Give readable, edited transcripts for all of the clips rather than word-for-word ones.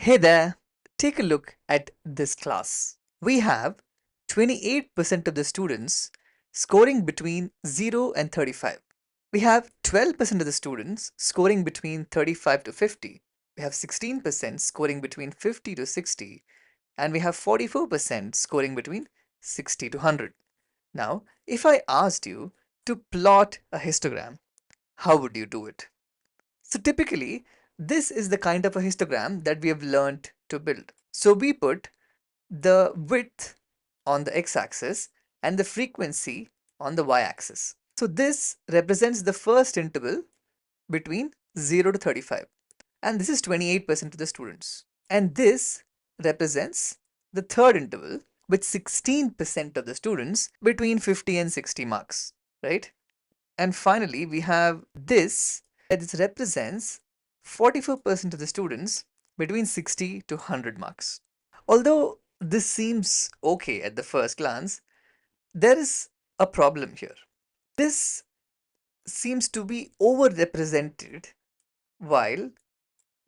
Hey there, take a look at this class. We have 28% of the students scoring between 0 and 35. We have 12% of the students scoring between 35 to 50. We have 16% scoring between 50 to 60. And we have 44% scoring between 60 to 100. Now, if I asked you to plot a histogram, how would you do it? So typically, this is the kind of a histogram that we have learned to build. So we put the width on the x-axis and the frequency on the y-axis. So this represents the first interval between 0 to 35, and this is 28% of the students. And this represents the third interval with 16% of the students between 50 and 60 marks, right? And finally, we have this, that this represents 44% of the students between 60 to 100 marks. Although this seems okay at the first glance, there is a problem here. This seems to be overrepresented, while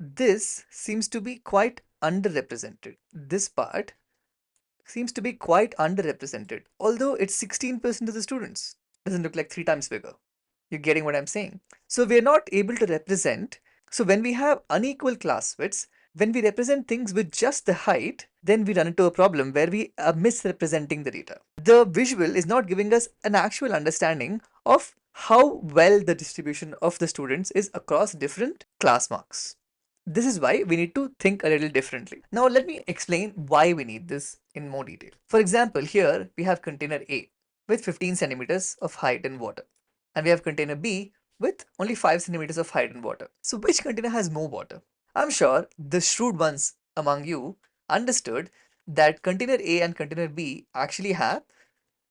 this seems to be quite underrepresented. This part seems to be quite underrepresented, although it's 16% of the students. Doesn't look like 3 times bigger. You're getting what I'm saying? So we're not able to represent. So when we have unequal class widths, when we represent things with just the height, then we run into a problem where we are misrepresenting the data. The visual is not giving us an actual understanding of how well the distribution of the students is across different class marks. This is why we need to think a little differently. Now let me explain why we need this in more detail. For example, here we have container A with 15 centimeters of height in water, and we have container B with only 5 centimeters of height in water. So which container has more water? I'm sure the shrewd ones among you understood that container A and container B actually have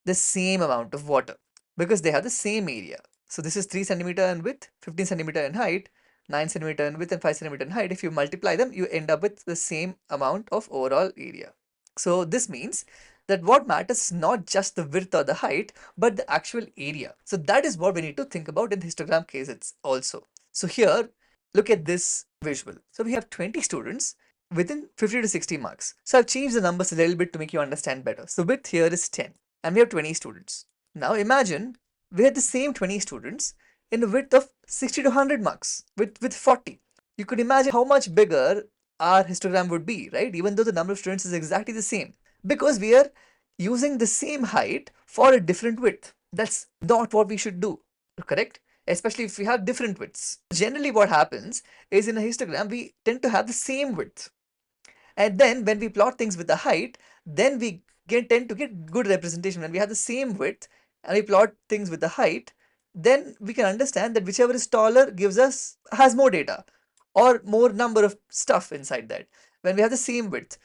the same amount of water because they have the same area. So this is 3 centimeter in width, 15 centimeter in height, 9 centimeter in width and 5 centimeter in height. If you multiply them, you end up with the same amount of overall area. So this means that what matters is not just the width or the height, but the actual area. So that is what we need to think about in the histogram cases also. So here, look at this visual. So we have 20 students within 50 to 60 marks. So I've changed the numbers a little bit to make you understand better. So width here is 10 and we have 20 students. Now imagine we had the same 20 students in a width of 60 to 100 marks with 40. You could imagine how much bigger our histogram would be, right? Even though the number of students is exactly the same, because we are using the same height for a different width. That's not what we should do, correct? Especially if we have different widths. Generally what happens is in a histogram, we tend to have the same width. And then when we plot things with the height, then we tend to get good representation. When we have the same width and we plot things with the height, then we can understand that whichever is taller has more data or more number of stuff inside that. When we have the same width,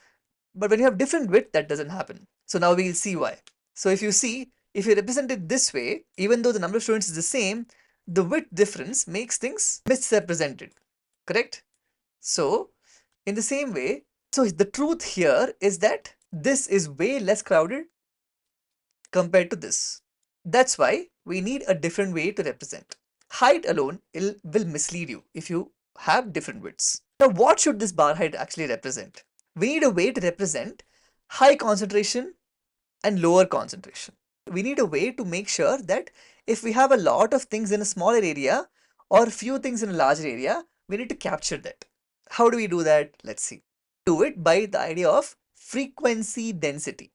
but when you have different width, that doesn't happen. So now we'll see why. So if you see, if you represent it this way, even though the number of students is the same, the width difference makes things misrepresented, correct? So in the same way, so the truth here is that this is way less crowded compared to this. That's why we need a different way to represent. Height alone will mislead you if you have different widths. Now, what should this bar height actually represent? We need a way to represent high concentration and lower concentration. We need a way to make sure that if we have a lot of things in a smaller area or few things in a larger area, we need to capture that. How do we do that? Let's see. Do it by the idea of frequency density.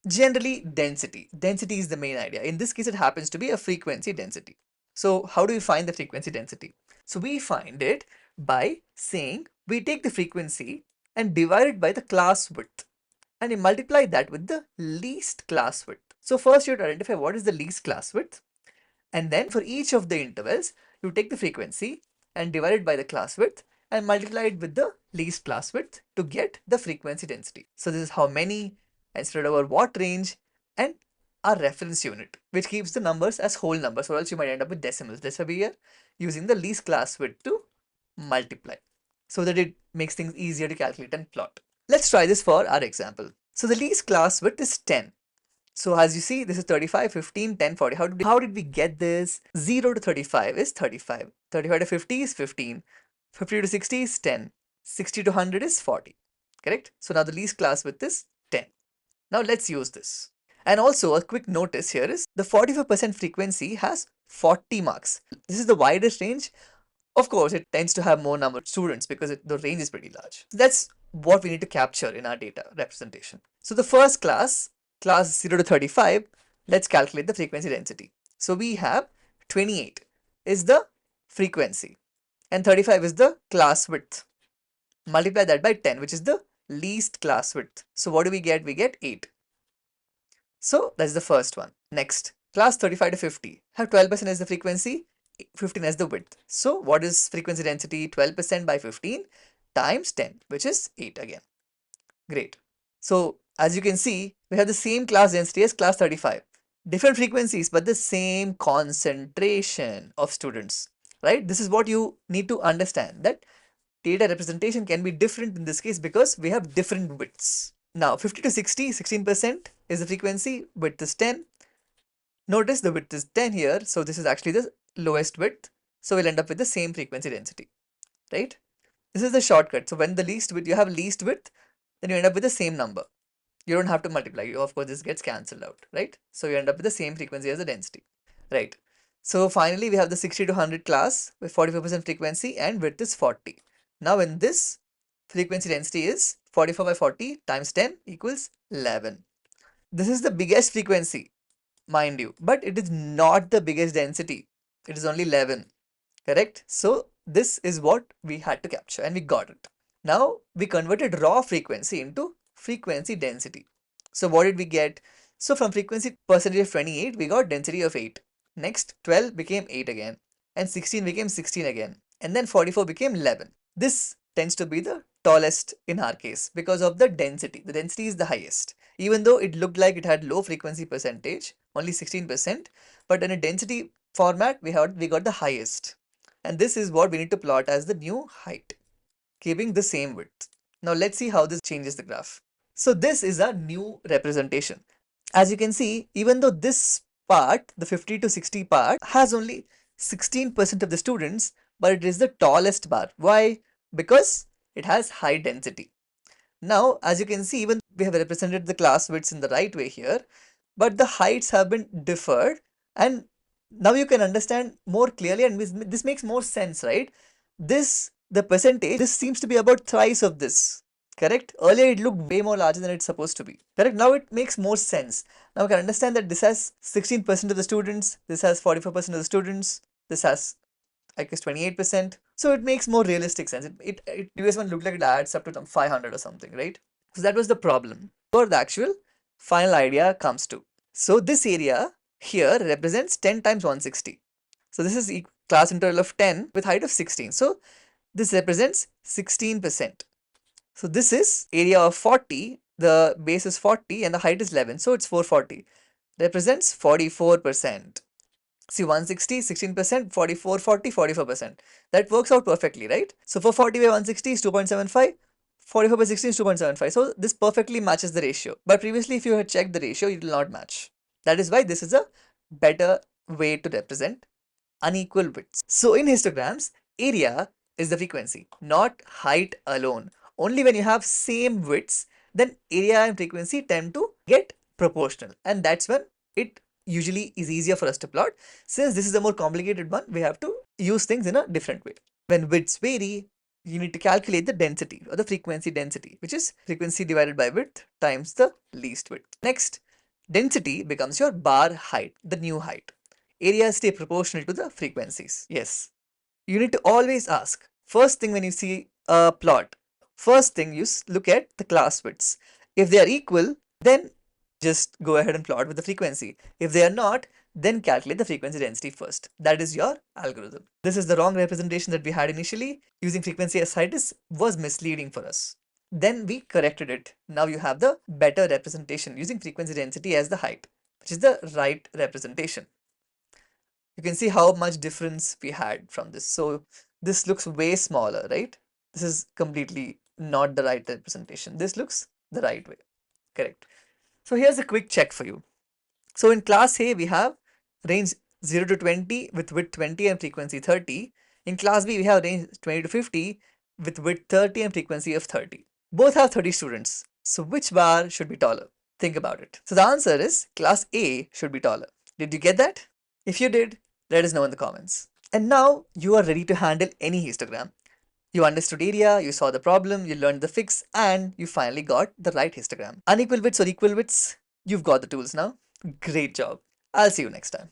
Generally, density. Density is the main idea. In this case, it happens to be a frequency density. So how do we find the frequency density? So we find it by saying we take the frequency and divide it by the class width, and you multiply that with the least class width. So first you have to identify what is the least class width, and then for each of the intervals, you take the frequency and divide it by the class width and multiply it with the least class width to get the frequency density. So this is how many and spread over what range and our reference unit, which keeps the numbers as whole numbers, or else you might end up with decimals. That's why we are using the least class width to multiply so that it makes things easier to calculate and plot. Let's try this for our example. So the least class width is 10. So as you see, this is 35, 15, 10, 40. How did we get this? 0 to 35 is 35. 35 to 50 is 15. 50 to 60 is 10. 60 to 100 is 40. Correct? So now the least class width is 10. Now let's use this. And also a quick notice here is the 45% frequency has 40 marks. This is the widest range. Of course, it tends to have more number of students because the range is pretty large. That's what we need to capture in our data representation. So the first class 0 to 35, let's calculate the frequency density. So we have 28 is the frequency and 35 is the class width. Multiply that by 10, which is the least class width. So what do we get? We get 8. So that's the first one. Next, class 35 to 50 have 12% as the frequency, 15 as the width. So what is frequency density? 12% by 15 times 10, which is 8 again. Great. So as you can see, we have the same class density as class 35. Different frequencies, but the same concentration of students, right? This is what you need to understand, that data representation can be different in this case because we have different widths. Now 50 to 60, 16% is the frequency, width is 10. Notice the width is 10 here, so this is actually the lowest width. So we'll end up with the same frequency density, right? This is the shortcut. So when the least width, you have least width, then you end up with the same number. You don't have to multiply. Of course, this gets cancelled out, right? So you end up with the same frequency as the density, right? So finally, we have the 60 to 100 class with 45% frequency and width is 40. Now in this, frequency density is 44 by 40 times 10 equals 11. This is the biggest frequency, mind you, but it is not the biggest density. It is only 11, correct? So this is what we had to capture and we got it. Now we converted raw frequency into frequency density. So what did we get? So from frequency percentage of 28, we got density of 8. Next, 12 became 8 again, and 16 became 16 again, and then 44 became 11. This tends to be the tallest in our case because of the density. The density is the highest. Even though it looked like it had low frequency percentage, only 16%, but in a density format, we got the highest. And this is what we need to plot as the new height, keeping the same width. Now let's see how this changes the graph. So this is a new representation. As you can see, even though this part, the 50 to 60 part, has only 16% of the students, but it is the tallest bar. Why? Because it has high density. Now, as you can see, even we have represented the class widths in the right way here, but the heights have been differed, and now you can understand more clearly, and this makes more sense, right? The percentage, this seems to be about thrice of this, correct? Earlier it looked way more larger than it's supposed to be, correct? Now it makes more sense. Now we can understand that this has 16% of the students, this has 44% of the students, this has, I guess, 28%. So it makes more realistic sense. It previous one looked like it adds up to 500 or something, right? So that was the problem. Where the actual final idea comes to. So this area here represents 10 times 160. So this is class interval of 10 with height of 16. So this represents 16%. So this is area of 40. The base is 40 and the height is 11. So it's 440. Represents 44%. See, 160, 16%, 44, 40, 44%. That works out perfectly, right? So for 40 by 160 is 2.75, 44 by 16 is 2.75. So this perfectly matches the ratio. But previously, if you had checked the ratio, it will not match. That is why this is a better way to represent unequal widths. So in histograms, area is the frequency, not height alone. Only when you have same widths, then area and frequency tend to get proportional. And that's when it usually is easier for us to plot. Since this is a more complicated one, we have to use things in a different way. When widths vary, you need to calculate the density or the frequency density, which is frequency divided by width times the least width. Next, density becomes your bar height, the new height. Areas stay proportional to the frequencies. Yes, you need to always ask. First thing when you see a plot, first thing you look at the class widths. If they are equal, then just go ahead and plot with the frequency. If they are not, then calculate the frequency density first. That is your algorithm. This is the wrong representation that we had initially. Using frequency as height was misleading for us. Then we corrected it. Now you have the better representation using frequency density as the height, which is the right representation. You can see how much difference we had from this. So this looks way smaller, right? This is completely not the right representation. This looks the right way, correct? So here's a quick check for you. So in class A, we have range 0 to 20 with width 20 and frequency 30. In class B, we have range 20 to 50 with width 30 and frequency of 30. Both have 30 students. So which bar should be taller? Think about it. So the answer is class A should be taller. Did you get that? If you did, let us know in the comments. And now you are ready to handle any histogram. You understood area, you saw the problem, you learned the fix, and you finally got the right histogram. Unequal widths or equal widths, you've got the tools now. Great job. I'll see you next time.